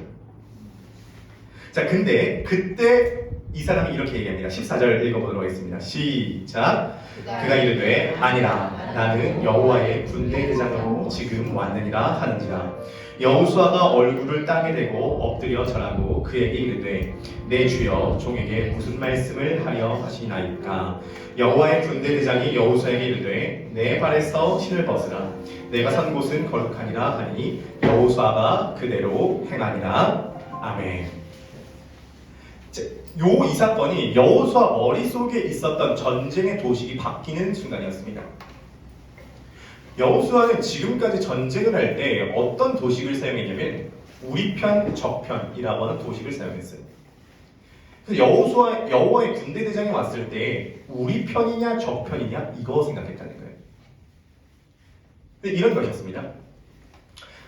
자, 근데 그때 이 사람이 이렇게 얘기합니다. 14절 읽어보도록 하겠습니다. 시작. 그가 이르되 아니라 나는 여호와의 군대 대장으로 지금 왔느니라 하는지라. 여호수아가 얼굴을 땅에 대고 엎드려 절하고 그에게 이르되 내 주여 종에게 무슨 말씀을 하려 하시나이까. 여호와의 군대 대장이 여호수아에게 이르되 내 발에서 신을 벗으라. 내가 선 곳은 거룩하니라 하니 여호수아가 그대로 행하니라. 아멘. 이 사건이 여호수아 머릿속에 있었던 전쟁의 도식이 바뀌는 순간이었습니다. 여호수아는 지금까지 전쟁을 할 때 어떤 도식을 사용했냐면 우리 편, 적 편이라고 하는 도식을 사용했어요. 그래서 여호와의 군대 대장이 왔을 때 우리 편이냐 적 편이냐 이거 생각했다는 거예요. 근데 이런 것이었습니다.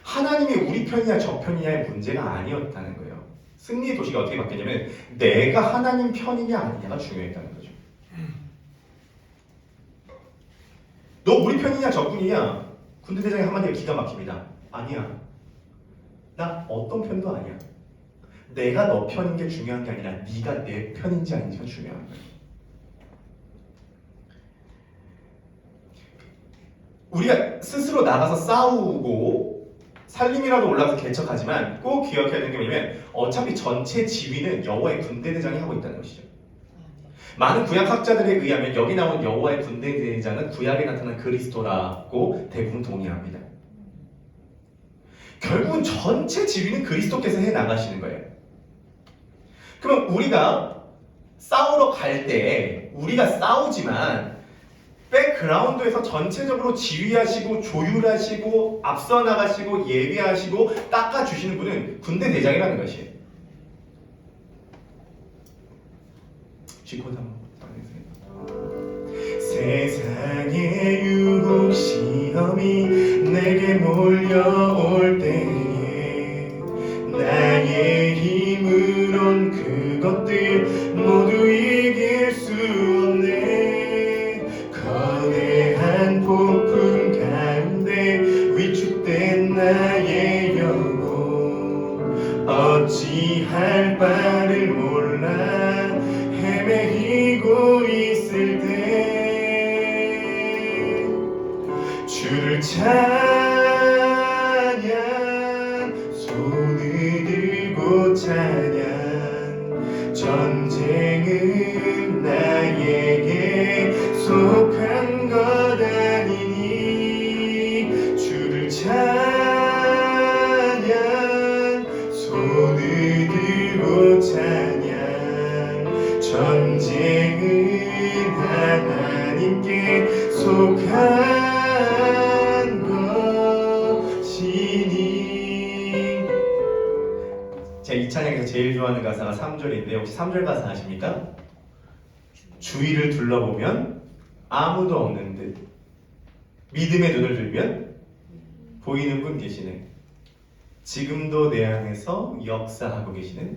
하나님이 우리 편이냐 적 편이냐의 문제가 아니었다는 거예요. 승리의 도시가 어떻게 바뀌냐면 내가 하나님 편이냐 아니냐가 중요했다는 거죠. 너 우리 편이냐 적군이냐? 군대 대장이 한마디가 기가 막힙니다. 아니야. 나 어떤 편도 아니야. 내가 너 편인 게 중요한 게 아니라 네가 내 편인지 아닌지가 중요한 거예요. 우리가 스스로 나가서 싸우고 살림이라도 올라가서 개척하지만 꼭 기억해야 되는 게 뭐냐면 어차피 전체 지휘는 여호와의 군대 대장이 하고 있다는 것이죠. 많은 구약학자들에 의하면 여기 나온 여호와의 군대 대장은 구약에 나타난 그리스도라고 대부분 동의합니다. 결국은 전체 지휘는 그리스도께서 해 나가시는 거예요. 그럼 우리가 싸우러 갈 때 우리가 싸우지만 백그라운드에서 전체적으로 지휘하시고 조율하시고 앞서 나가시고 예비하시고 닦아주시는 분은 군대 대장이라는 것이에요. G코드 한번 따라해주세요. 세상의 유혹 시험이 내게 몰려올 때에 나의 힘으론 그것들 모두 이길 수 없네. 거대한 폭풍 가운데 위축된 나의 영혼 어찌할 바를 몰라 헤매이고 있을 때 주를 찬양 손을 들고 찬양 전쟁은 나에게 속한 것 아니니 주를 찬양 손을 들고 찬양 전쟁은 하나님께 속한 것이니. 제가 이 찬양에서 제일 좋아하는 가사가 3절인데 혹시 3절 가사 아십니까? 주위를 둘러보면 아무도 없는 듯 믿음의 눈을 들면 보이는 분 계시네. 지금도 내 안에서 역사하고 계시는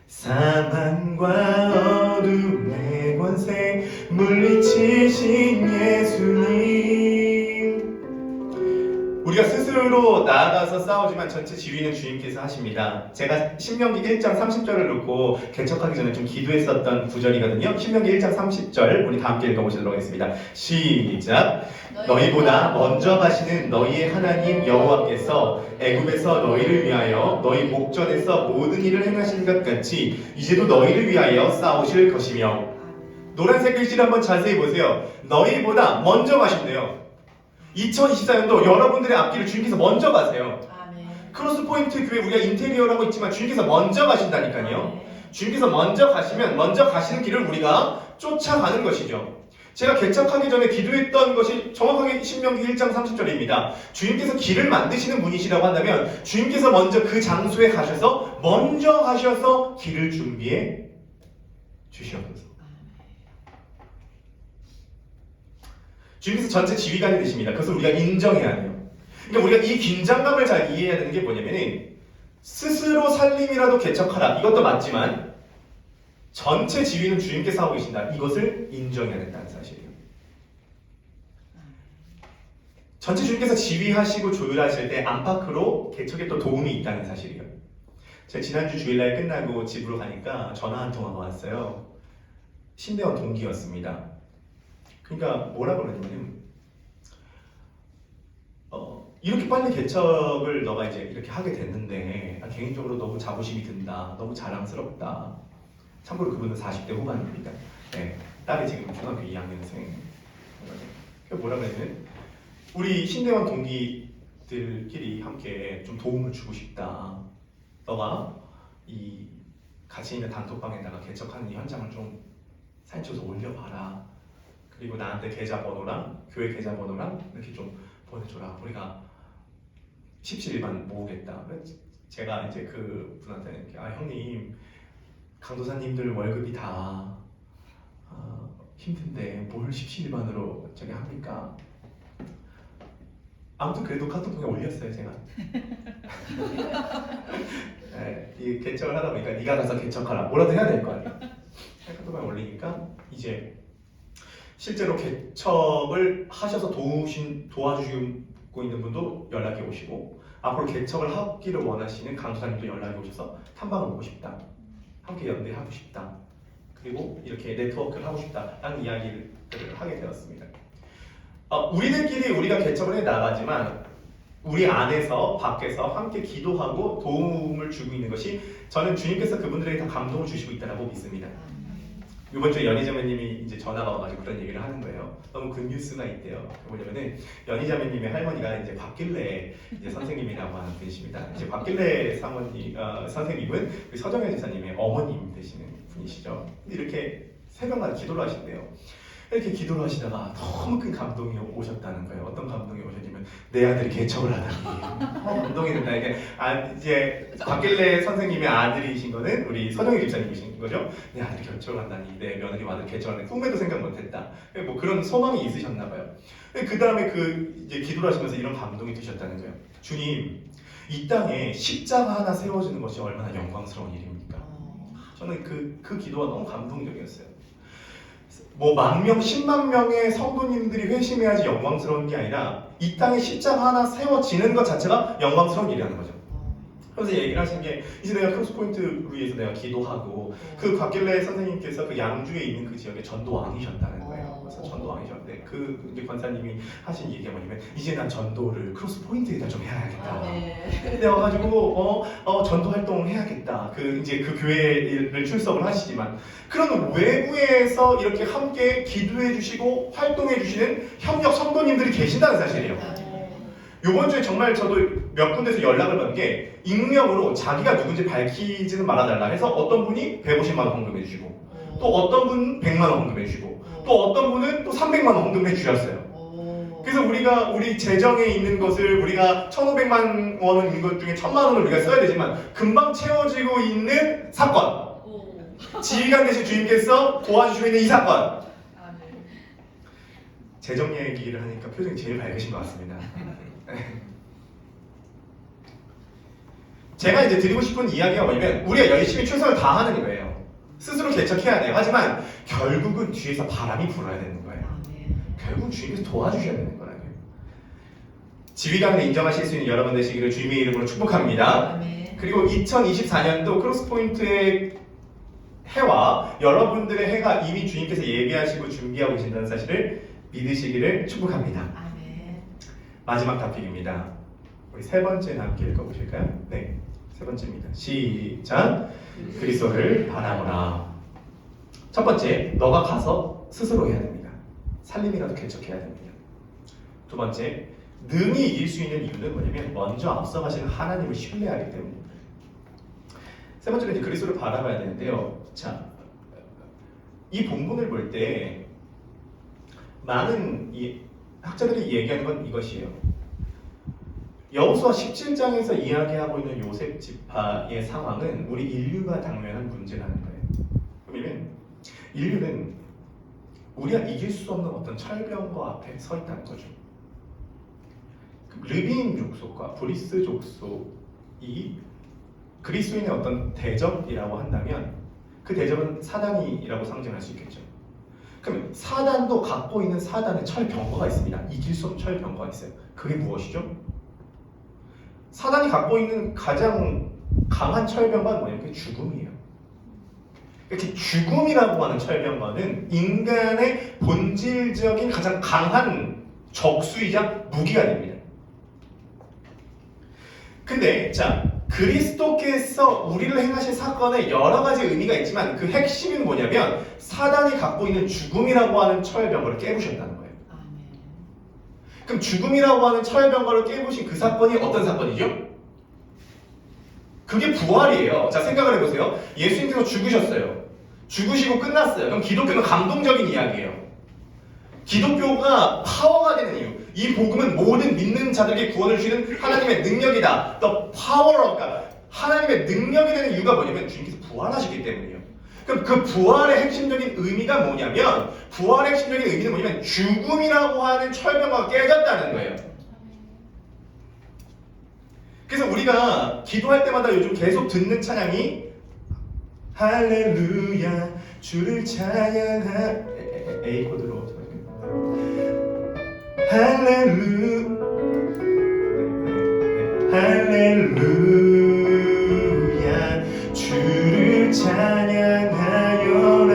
사망과 어둠의 권세 물리치신 예수님. 우리가 스스로 나아가서 싸우지만 전체 지휘는 주님께서 하십니다. 제가 신명기 1장 30절을 놓고 개척하기 전에 좀 기도했었던 구절이거든요. 신명기 1장 30절 우리 다 함께 읽어보시도록 하겠습니다. 시작. 너희보다 먼저 가시는 너희의 하나님 여호와께서 애굽에서 너희를 위하여 너희 목전에서 모든 일을 행하신 것 같이 이제도 너희를 위하여 싸우실 것이며. 노란색 글씨를 한번 자세히 보세요. 너희보다 먼저 가신대요. 2024년도 여러분들의 앞길을 주님께서 먼저 가세요. 크로스포인트 교회 우리가 인테리어라고 있지만 주님께서 먼저 가신다니까요. 주님께서 먼저 가시면 먼저 가시는 길을 우리가 쫓아가는 것이죠. 제가 개척하기 전에 기도했던 것이 정확하게 신명기 1장 30절입니다. 주님께서 길을 만드시는 분이시라고 한다면 주님께서 먼저 그 장소에 가셔서 먼저 가셔서 길을 준비해 주시옵소서. 주님께서 전체 지휘관이 되십니다. 그것을 우리가 인정해야 돼요. 그러니까 우리가 이 긴장감을 잘 이해해야 되는 게 뭐냐면은 스스로 살림이라도 개척하라. 이것도 맞지만 전체 지휘는 주님께서 하고 계신다. 이것을 인정해야 된다는 사실이에요. 전체 주님께서 지휘하시고 조율하실 때 안팎으로 개척에 또 도움이 있다는 사실이에요. 제가 지난주 주일날 끝나고 집으로 가니까 전화 한 통화가 왔어요. 신대원 동기였습니다. 그러니까 뭐라 그러냐면 이렇게 빨리 개척을 너가 이제 이렇게 하게 됐는데 개인적으로 너무 자부심이 든다. 너무 자랑스럽다. 참고로 그분은 40대 후반입니다. 네, 딸이 지금 중학교 2학년생. 뭐라 그러냐면 우리 신대원 동기들끼리 함께 좀 도움을 주고 싶다. 너가 이 같이 있는 단톡방에다가 개척하는 이 현장을 좀 사진 찍어서 올려봐라. 그리고 나한테 계좌번호랑 교회 계좌번호랑 이렇게 좀 보내줘라. 우리가 17일만 모으겠다. 제가 이제 그 분한테 형님 강도사님들 월급이 다 힘든데 뭘 17일만으로 저기 합니까? 아무튼 그래도 카톡방에 올렸어요 제가. 네, 이 개척을 하다 보니까 네가 가서 개척하라. 뭐라도 해야 될 거 아니야. 카톡방에 올리니까 이제 실제로 개척을 하셔서 도와주시고 있는 분도 연락이 오시고 앞으로 개척을 하기를 원하시는 강도사님도 연락이 오셔서 탐방을 오고 싶다. 함께 연대하고 싶다. 그리고 이렇게 네트워크를 하고 싶다라는 이야기를 하게 되었습니다. 우리들끼리 우리가 개척을 해 나가지만 우리 안에서 밖에서 함께 기도하고 도움을 주고 있는 것이 저는 주님께서 그분들에게 다 감동을 주시고 있다고 믿습니다. 이번 주에 연희자매님이 이제 전화가 와가지고 그런 얘기를 하는 거예요. 너무 굿뉴스가 있대요. 뭐냐면은 연희자매님의 할머니가 이제 박길래 이제 선생님이라고 하는 분이십니다. 이제 박길래 사모님 선생님은 우리 서정현 지사님의 어머님 되시는 분이시죠. 이렇게 새벽마다 기도를 하신대요. 이렇게 기도를 하시다가 너무 큰 감동이 오셨다는 거예요. 어떤 감동이 오셨냐면 내 아들이 개척을 하다니 감동이 된다. 이게 이제 박길래 선생님의 아들이신 거는 우리 서정희 집사님이신 거죠. 내 아들이 개척을 한다니, 내 며느리 아들 개척을 한다니 꿈에도 생각 못했다. 뭐 그런 소망이 있으셨나 봐요. 그 다음에 이제 기도를 하시면서 이런 감동이 드셨다는 거예요. 주님, 이 땅에 십자가 하나 세워지는 것이 얼마나 영광스러운 일입니까? 저는 그 기도가 너무 감동적이었어요. 뭐 10,000명, 10만 명의 성도님들이 회심해야지 영광스러운 게 아니라 이 땅에 십자가 하나 세워지는 것 자체가 영광스러운 일이라는 거죠. 그래서 얘기를 하신 게 이제 내가 크로스포인트를 위해서 내가 기도하고 그 곽길래 선생님께서 그 양주에 있는 그 지역에 전도왕이셨다는 거예요. 그래서 전도왕이셨는데 그 이제 권사님이 하신 얘기가 뭐냐면 이제 난 전도를 크로스포인트에다 좀 해야겠다. 근데 와가지고 전도 활동을 해야겠다. 이제 그 교회를 출석을 하시지만 그런 외부에서 이렇게 함께 기도해 주시고 활동해 주시는 협력 성도님들이 계신다는 사실이에요. 요번 주에 정말 저도 몇 군데서 연락을 받은 게 익명으로 자기가 누군지 밝히지는 말아달라 해서 어떤 분이 150만 원 헌금해 주시고 또 어떤 분은 100만 원 헌금해 주시고 또 어떤 분은 또 300만 원 헌금해 주셨어요. 그래서 우리 재정에 있는 것을 우리가 1,500만 원은 있는 것 중에 1,000만 원을 우리가 써야 되지만 금방 채워지고 있는 사건. 지휘관 되신 주님께서 도와주시고 있는 이 사건. 재정 얘기를 하니까 표정이 제일 밝으신 것 같습니다. 제가 이제 드리고 싶은 이야기가 뭐냐면 우리가 열심히 최선을 다하는 거예요. 스스로 개척해야 돼요. 하지만 결국은 뒤에서 바람이 불어야 되는 거예요. 결국 주님께서 도와주셔야 되는 거라고요. 지휘관을 인정하실 수 있는 여러분 되시기를 주님의 이름으로 축복합니다. 그리고 2024년도 크로스포인트의 해와 여러분들의 해가 이미 주님께서 예비하시고 준비하고 계신다는 사실을 믿으시기를 축복합니다. 마지막 답픽입니다. 우리 세 번째 함께 읽어보실까요? 네, 세 번째입니다. 시작. 그리스도를 바라보라. 첫 번째, 너가 가서 스스로 해야 됩니다. 살림이라도 개척해야 됩니다. 두 번째, 능히 이길 수 있는 이유는 뭐냐면 먼저 앞서가시는 하나님을 신뢰하기 때문입니다. 세 번째는 이제 그리스도를 바라봐야 되는데요. 자, 이 본문을 볼 때 많은 학자들이 얘기하는 건 이것이에요. 여호수아 17장에서 이야기하고 있는 요셉 지파의 상황은 우리 인류가 당면한 문제라는 거예요. 왜냐면 인류는 우리가 이길 수 없는 어떤 철병거 앞에 서 있다는 거죠. 르비인 족속과 브리스 족속이 그리스도인의 어떤 대적이라고 한다면 그 대적은 사단이라고 상징할 수 있겠죠. 그럼 사단도 갖고 있는 사단의 철병거가 있습니다. 이길 수 없는 철병거가 있어요. 그게 무엇이죠? 사단이 갖고 있는 가장 강한 철병거는 뭐냐면 그게 죽음이에요. 이렇게 죽음이라고 하는 철병거는 인간의 본질적인 가장 강한 적수이자 무기가 됩니다. 근데 자, 그리스도께서 우리를 행하신 사건에 여러 가지 의미가 있지만 그 핵심은 뭐냐면 사단이 갖고 있는 죽음이라고 하는 철병거를 깨부셨다는 거예요. 그럼 죽음이라고 하는 철병거를 깨부신 그 사건이 어떤 사건이죠? 그게 부활이에요. 자, 생각을 해보세요. 예수님께서 죽으셨어요. 죽으시고 끝났어요. 그럼 기독교는 감동적인 이야기예요. 기독교가 파워가 되는 이유. 이 복음은 모든 믿는 자들에게 구원을 주시는 하나님의 능력이다. The power of God. 하나님의 능력이 되는 이유가 뭐냐면 주님께서 부활하시기 때문이에요. 그럼 그 부활의 핵심적인 의미가 뭐냐면 부활의 핵심적인 의미는 뭐냐면 죽음이라고 하는 철병거가 깨졌다는 거예요. 그래서 우리가 기도할 때마다 요즘 계속 듣는 찬양이 할렐루야 주를 찬양하 A 코드로 할렐루야 주를 찬양하여라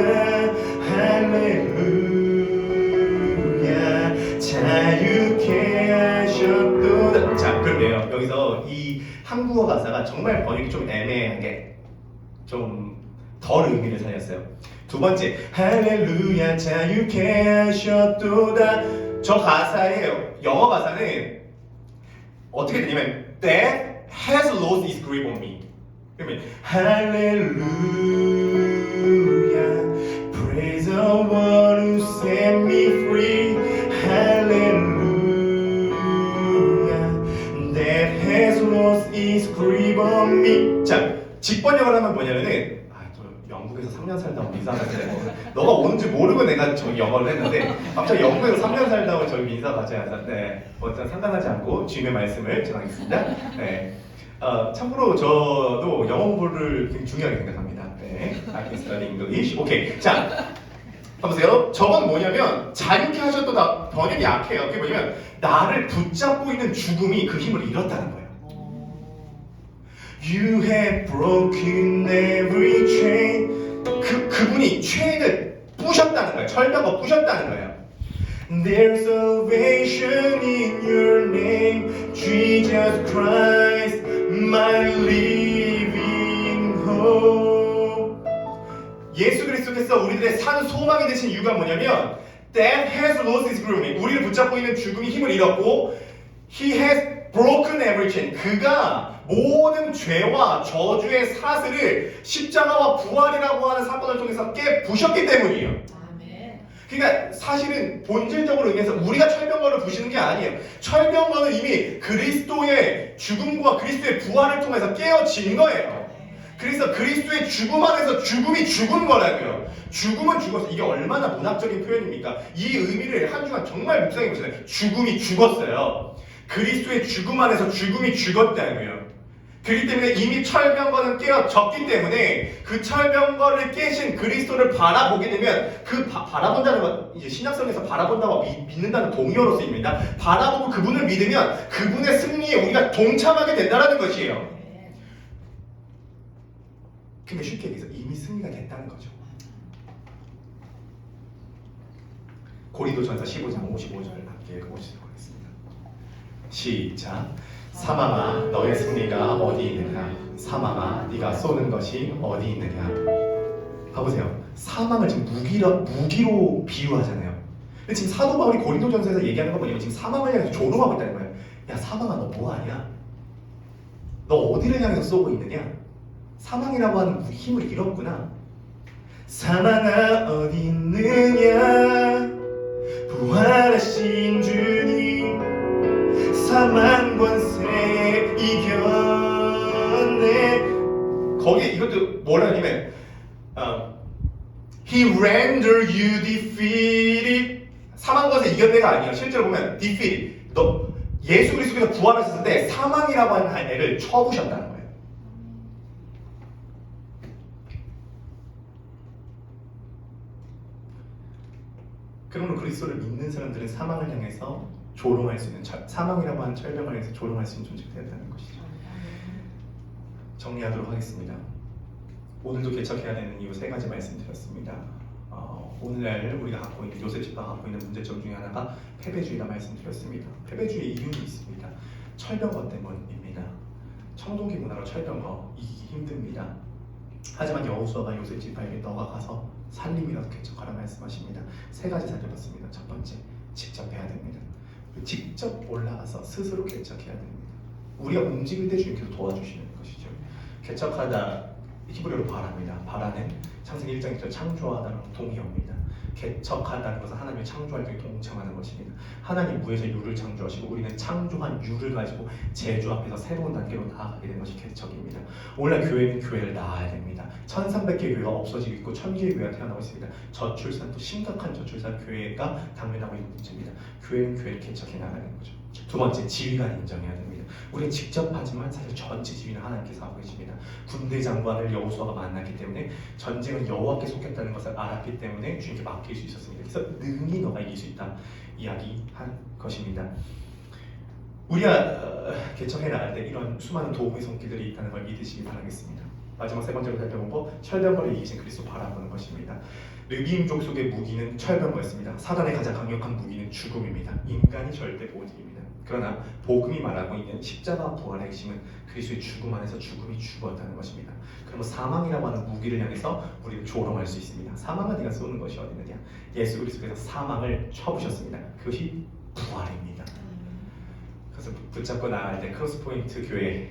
할렐루야 자유케 하셨도다. 자, 그런데요 여기서 이 한국어 가사가 정말 번역이 좀 애매하게 좀 덜 의미를 살렸어요. 두 번째, 할렐루야 자유케 하셨도다. 저 가사의 영어 가사는 어떻게 되냐면 Death has lost its grip on me. 그러면 할렐루야 Praise the one who set me free. 할렐루야 Death has lost its grip on me. 자, 직번역을 하면 뭐냐면은 영국에서 3년 살다 온 민사가 있어요. 너가 오는지 모르고 내가 저기 영어를 했는데 갑자기 영국에서 3년 살다 온 저기 민사 가져야 하는데 어떤 상관하지 않고 주님의 말씀을 전하겠습니다. 네. 참고로 저도 영어 공부를 굉장히 중요하게 생각합니다. 네, I can study English. 오케이, 자, 봐보세요. 저건 뭐냐면 자유케 하셔도 다 번역이 약해요. 그게 뭐냐면 나를 붙잡고 있는 죽음이 그 힘을 잃었다는 거예요. You have broken every chain. 그분이 체인을 부셨다는 거예요. 철벽을 부셨다는 거예요. There's salvation in your name, Jesus Christ, my living hope. 예수 그리스도께서 우리들의 산 소망이 되신 이유가 뭐냐면 Death has lost its glory. 우리를 붙잡고 있는 죽음이 힘을 잃었고 He has broken every chain. 그가 모든 죄와 저주의 사슬을 십자가와 부활이라고 하는 사건을 통해서 부셨기 때문이에요. 그러니까 사실은 본질적으로 의미해서 우리가 철병거를 부시는 게 아니에요. 철병거는 이미 그리스도의 죽음과 그리스도의 부활을 통해서 깨어진 거예요. 그래서 그리스도의 죽음 안에서 죽음이 죽은 거라고요. 죽음은 죽었어. 이게 얼마나 문학적인 표현입니까? 이 의미를 한 주간 정말 묵상해 보세요. 죽음이 죽었어요. 그리스도의 죽음 안에서 죽음이 죽었다고요. 그렇기 때문에 이미 철병거는 깨어졌기 때문에 그 철병거를 깨신 그리스도를 바라보게 되면 그 바라본다는 건 이제 신약성에서 바라본다고 믿는다는 동의어로 쓰입니다. 바라보고 그분을 믿으면 그분의 승리에 우리가 동참하게 된다는 것이에요. 근데 쉽게 얘기해서 이미 승리가 됐다는 거죠. 고린도전서 15장 55절 함께 읽어보시도록 하겠습니다. 시작. 사망아 너의 승리가 어디 있느냐. 사망아 네가 쏘는 것이 어디 있느냐. 봐보세요. 사망을 지금 무기로 비유하잖아요. 근데 지금 사도 바울이 고린도전서에서 얘기하는 건 뭐냐면 지금 사망을 향해서 조롱하고 있다는 거예요. 야 사망아 너 뭐하냐. 너 어디를 향해서 쏘고 있느냐. 사망이라고 하는 무기 힘을 잃었구나. 사망아 어디 있느냐. 부활하신 주님 사망 권세 이겼네. 거기에 이것도 뭐라 하냐면 He rendered you defeated. 사망 권세 이겼네가 아니에요. 실제로 보면 defeated. 너 예수 그리스도께서 부활하셨을 때 사망이라고 하는 애를 쳐부셨다는 거예요. 그러므로 그리스도를 믿는 사람들은 사망을 향해서 조롱할 수 있는 사망이라고 하는 철병을 해서 조롱할 수 있는 존재가 된다는 것이죠. 정리하도록 하겠습니다. 오늘도 개척해야 되는 이유 세 가지 말씀드렸습니다. 오늘날 우리가 갖고 있는 요셉집가 갖고 있는 문제점 중에 하나가 패배주의라 말씀드렸습니다. 패배주의의 이유는 있습니다. 철병거 때문입니다. 청동기 문화로 철병거 이기기 힘듭니다. 하지만 여호수아가 요셉집가에게 너가 가서 살림이라도 개척하라 말씀하십니다. 세 가지 살펴봤습니다. 첫 번째, 직접 해야 됩니다. 직접 올라가서 스스로 개척해야 됩니다. 우리가 움직일 때 주님께서 도와주시는 것이죠. 개척하다 히브리어로 바랍니다. 바라는 창세기 1장 1절 창조하다는 동의어입니다. 개척한다는 것은 하나님의 창조할 때 동참하는 것입니다. 하나님 무에서 유를 창조하시고 우리는 창조한 유를 가지고 제주 앞에서 새로운 단계로 나아가게 된 것이 개척입니다. 오늘날 교회는 교회를 낳아야 됩니다. 1300개 교회가 없어지고 있고 1000개의 교회가 태어나고 있습니다. 저출산도 심각한 저출산 교회가 당면하고 있는 문제입니다. 교회는 교회를 개척해 나가는 거죠. 두 번째, 지휘가 인정해야 됩니다. 우리는 직접 하지만 사실 전체 지휘는 하나님께서 하고 계십니다. 군대 장관을 여호수아가 만났기 때문에 전쟁은 여호와께 속했다는 것을 알았기 때문에 주님께 맡길 수 있었습니다. 그래서 능히 너가 이길 수 있다 이야기한 것입니다. 우리가 개척해 나갈 때 이런 수많은 도움의 손길들이 있다는 걸 믿으시기 바라겠습니다. 마지막 세 번째로 살펴본 거 철병거를 이기신 그리스도 바라보는 것입니다. 르비임 족속의 무기는 철병거였습니다. 사단의 가장 강력한 무기는 죽음입니다. 인간이 절대 못 이깁니다. 그러나 복음이 말하고 있는 십자가 부활의 핵심은 그리스도의 죽음 안에서 죽음이 죽었다는 것입니다. 그러면 사망이라고 하는 무기를 향해서 우리는 조롱할 수 있습니다. 사망은 네가 쏘는 것이 어디 있느냐. 예수 그리스도께서 사망을 쳐부셨습니다. 그것이 부활입니다. 그래서 붙잡고 나갈 때 크로스포인트 교회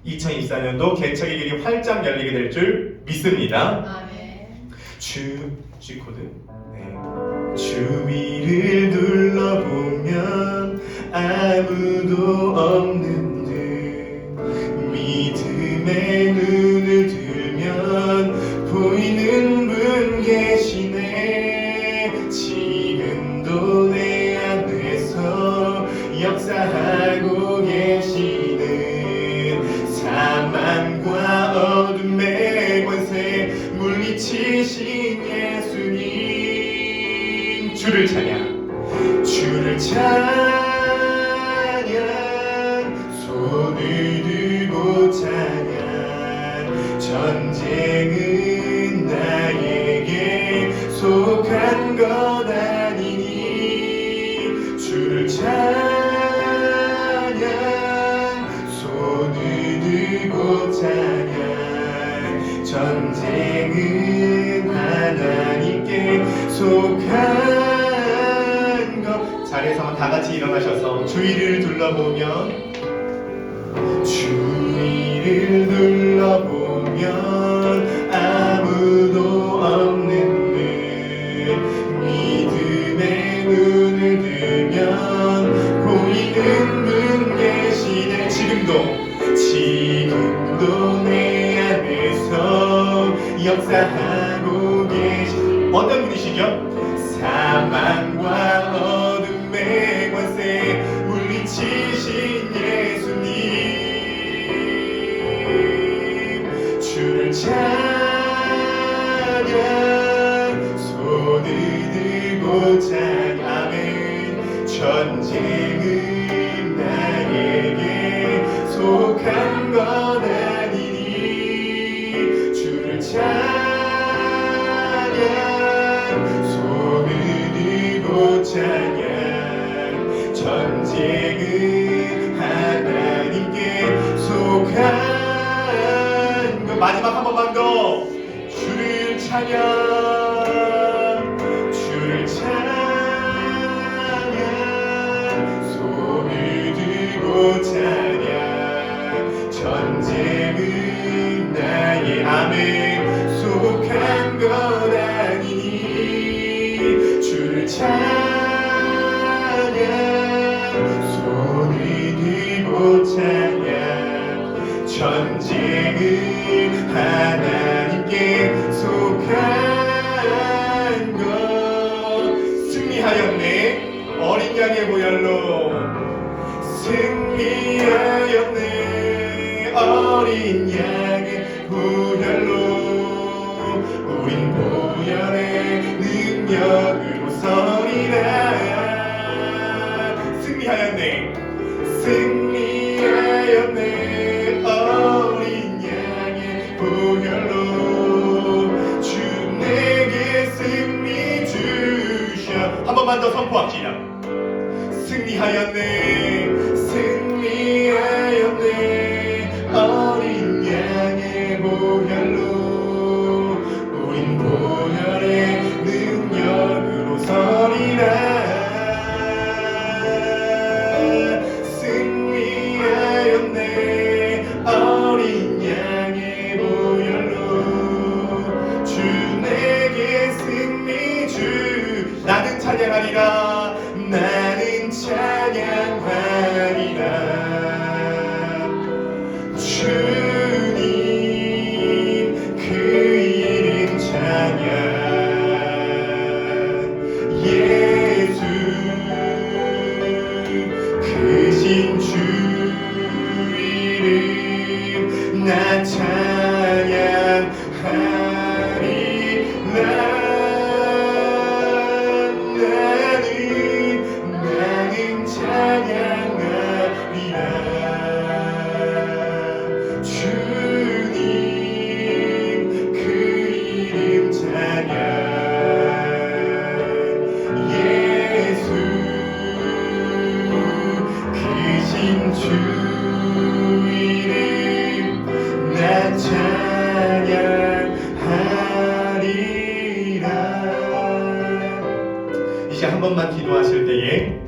2024년도 개척의 길이 활짝 열리게 될 줄 믿습니다. 아멘. G코드. 네. 주위를 둘러보면 아무도 없는 듯 믿음의 눈을 들면 보이는 분 계시네. 지금도 내 안에서 역사하고 계시는 다 같이 일어나셔서 주위를 둘러보면 주위를 둘러보면 아무도 없는 듯 믿음의 눈을 들면 보이는 분 계시네. 지금도 내 안에서 역사하고 계신 어떤 분이시죠? 사망과 어둠의 권세 물리치신 예수님, 주를 찬양 손을 들고 찬양. 아멘. 전쟁은 나에게 속한 것 아니니 주를 찬양 손을 들고 찬양. 전쟁은 하나님께 속한 것. 마지막 한 번만 더. 주를 찬양 주를 찬양 손을 들고 찬양. 전쟁은 나의 아멘 속한 것 아니니 주를 찬양 손을 들고 찬양. 전쟁은 하나님께 속한 것. 승리하였네. 어린 양의 보혈로 승리하였네. 어린 양의 보혈로 우린 보혈의 능력으로 서리라. 승리하였네. 승리하였네. 어린 양의 보혈로 주 내게 승리 주셔. 한 번만 더 선포합시다. 승리하였네. 승리하였네. 어린 양의 보혈로 우린 보혈의 능력으로 서리라. 승리하였네. 어린 양의 보혈로 주 내게 승리 주. 나는 찬양하리라. 나는 찬양하리라. 주님 그 이름 찬양. 예수 크신 주 이름 나 찬양하리라. 나는 찬양하리라. 주님 그 이름 찬양. 예수 크신 주 이름 나 찬양하리라. 이제 한 번만 기도하실 때에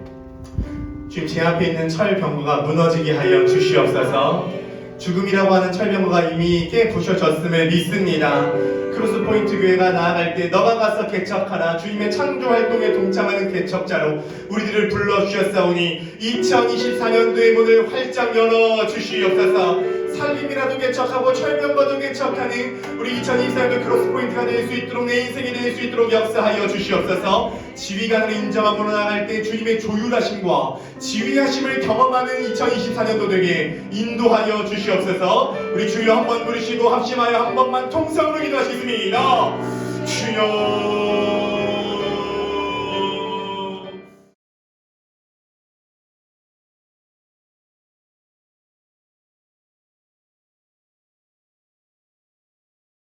지금 제 앞에 있는 철병구가 무너지게 하여 주시옵소서. 죽음이라고 하는 철병구가 이미 깨 부셔졌음을 믿습니다. 크로스포인트 교회가 나아갈 때 너가 가서 개척하라. 주님의 창조활동에 동참하는 개척자로 우리들을 불러주셨사오니 2024년도의 문을 활짝 열어주시옵소서. 살림이라도 개척하고 철병과도 개척하는 우리 2024년도 크로스포인트가 될 수 있도록, 내 인생이 될 수 있도록 역사하여 주시옵소서. 지휘관을 인정하고 나아갈 때 주님의 조율하심과 지휘하심을 경험하는 2024년도 되게 인도하여 주시옵소서. 우리 주여 한번 부르시고 합심하여 한 번만 통성으로 기도하시겠습니다. 주여